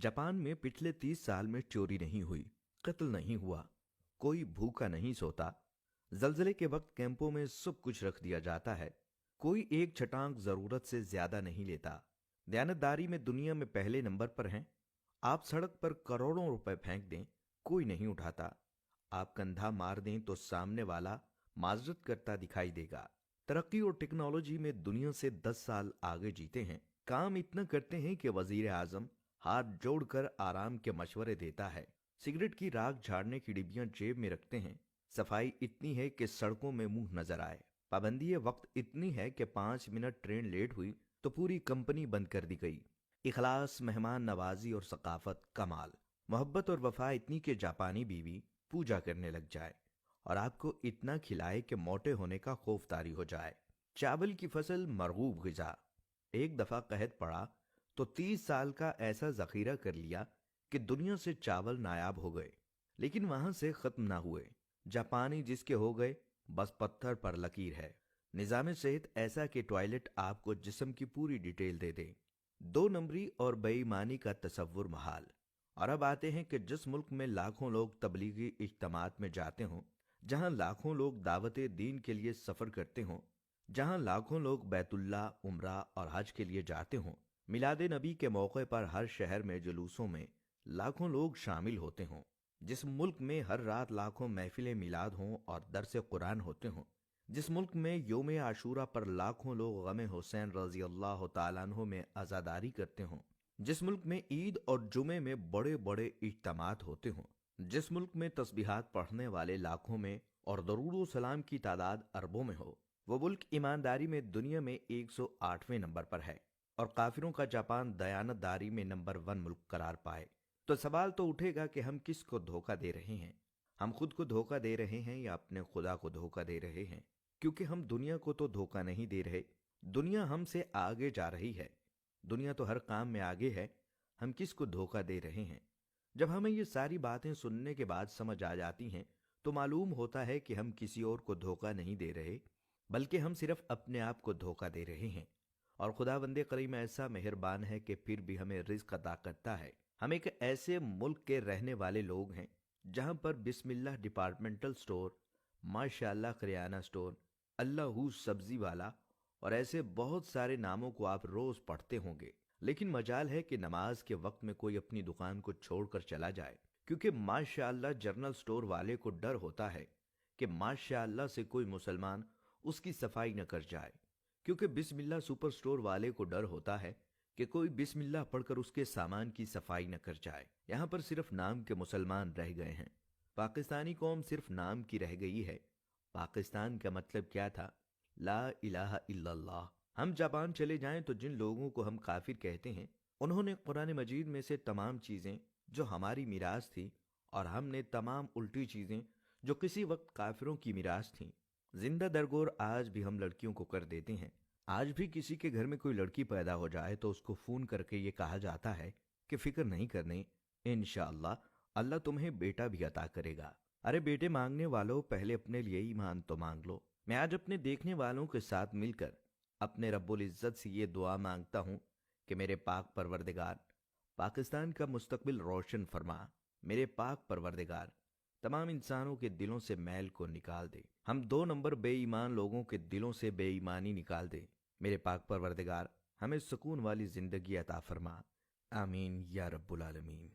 Japan में पिछले 30 साल में चोरी नहीं हुई, कत्ल नहीं हुआ, कोई भूखा नहीं सोता। जलजले के वक्त कैंपों में सब कुछ रख दिया जाता है, कोई एक छटांग जरूरत से ज्यादा नहीं लेता। दयानतदारी में दुनिया में पहले नंबर पर हैं। आप सड़क पर करोड़ों रुपए फेंक दें, कोई नहीं उठाता। आप कंधा मार दें तो सामने वाला माजरत करता दिखाई देगा। तरक्की और टेक्नोलॉजी में दुनिया से 10 साल आगे जीते हैं। काम इतना करते हैं कि वजीर आजम हाथ जोड़कर आराम के मशवरे देता है। सिगरेट की राख झाड़ने की डिब्बियां जेब में रखते हैं। सफाई इतनी है कि सड़कों में मुंह नजर आए। पाबंदी वक्त इतनी है कि 5 मिनट ट्रेन लेट हुई तो पूरी कंपनी बंद कर दी गई। इखलास, मेहमान नवाजी और सकाफत कमाल। मोहब्बत और वफा इतनी कि जापानी बीवी पूजा करने लग जाए और आपको इतना खिलाए कि मोटे होने का खौफ तारी हो जाए। चावल की फसल मरगूब ग़िज़ा। एक दफा कहत पड़ा तो 30 साल का ऐसा जखीरा कर लिया कि दुनिया से चावल नायाब हो गए, लेकिन वहां से खत्म ना हुए। जापानी जिसके हो गए बस पत्थर पर लकीर है। निजाम सेहत ऐसा कि टॉयलेट आपको जिस्म की पूरी डिटेल दे दे। 2 नंबरी और बेईमानी का तसव्वुर महाल। और अब आते हैं कि जिस मुल्क में लाखों लोग तबलीगी इज्तिमात में जाते हों, जहां लाखों लोग दावते दीन के लिए सफर करते हों, जहां लाखों लोग बैतुल्ला, उम्रा और हज के लिए जाते हों, मिलाद नबी के मौके पर हर शहर में जुलूसों में लाखों लोग शामिल होते हों, जिस मुल्क में हर रात लाखों महफिलें मिलाद हों और दरस कुरान होते हों, जिस मुल्क में योम आशूरा पर लाखों लोग गम हुसैन रजी अल्लाह तआला अन्हु में अज़ादारी करते हों, जिस मुल्क में ईद और जुमे में बड़े बड़े इज्तिमात होते हों, जिस मुल्क में तस्बीहात पढ़ने वाले लाखों में और दरूद सलाम की तादाद अरबों में हो, वो मुल्क ईमानदारी में दुनिया में 108वें नंबर पर है और काफिरों का जापान दयानतदारी में नंबर 1 मुल्क करार पाए। तो सवाल तो उठेगा कि हम किसको धोखा दे रहे हैं? हम खुद को धोखा दे रहे हैं या अपने खुदा को धोखा दे रहे हैं? क्योंकि हम दुनिया को तो धोखा नहीं दे रहे, दुनिया हमसे आगे जा रही है। दुनिया तो हर काम में आगे है, हम किसको धोखा दे रहे हैं? जब हमें ये सारी बातें सुनने के बाद समझ आ जाती हैं तो मालूम होता है कि हम किसी और को धोखा नहीं दे रहे, बल्कि हम सिर्फ अपने आप को धोखा दे रहे हैं। और खुदावंदे करीम ऐसा मेहरबान है कि फिर भी हमें रिज़्क अता करता है। हम एक ऐसे मुल्क के रहने वाले लोग हैं जहां पर बिस्मिल्लाह डिपार्टमेंटल स्टोर, माशाअल्लाह करियाना स्टोर, अल्लाहू सब्जी वाला और ऐसे बहुत सारे नामों को आप रोज पढ़ते होंगे। लेकिन मजाल है कि नमाज के वक्त में कोई अपनी दुकान को छोड़कर चला जाए, क्योंकि माशाअल्लाह जनरल स्टोर वाले को डर होता है कि माशाअल्लाह से कोई मुसलमान उसकी सफाई न कर जाए, क्योंकि बिस्मिल्लाह सुपर स्टोर वाले को डर होता है कि कोई बिस्मिल्लाह पढ़कर उसके सामान की सफाई न कर जाए। यहाँ पर सिर्फ नाम के मुसलमान रह गए हैं। पाकिस्तानी कौम सिर्फ नाम की रह गई है। पाकिस्तान का मतलब क्या था? ला इलाहा इल्लल्लाह। हम जापान चले जाएं तो जिन लोगों को हम काफिर कहते हैं, उन्होंने कुरान मजीद में से तमाम चीजें जो हमारी मिरास थी और हमने तमाम उल्टी चीजें जो किसी वक्त काफिरों की मिरास थी, जिंदा दरगोर आज भी हम लड़कियों को कर देते हैं। आज भी किसी के घर में कोई लड़की पैदा हो जाए तो उसको फोन करके ये कहा जाता है कि फिक्र नहीं करनी, इंशाअल्लाह अल्लाह तुम्हें बेटा भी अता करेगा। अरे बेटे मांगने वालों, पहले अपने लिए ईमान तो मांग लो। मैं आज अपने देखने वालों के साथ मिलकर अपने रब्बुल इज्जत से ये दुआ मांगता हूँ कि मेरे पाक परवरदिगार पाकिस्तान का मुस्तकबिल रोशन फरमा। मेरे पाक परवरदिगार तमाम इंसानों के दिलों से मैल को निकाल दे। हम 2 नंबर बेईमान लोगों के दिलों से बेईमानी निकाल दे। मेरे पाक परवरदिगार हमें सुकून वाली जिंदगी अता फरमा। आमीन या रब्बुल आलमीन।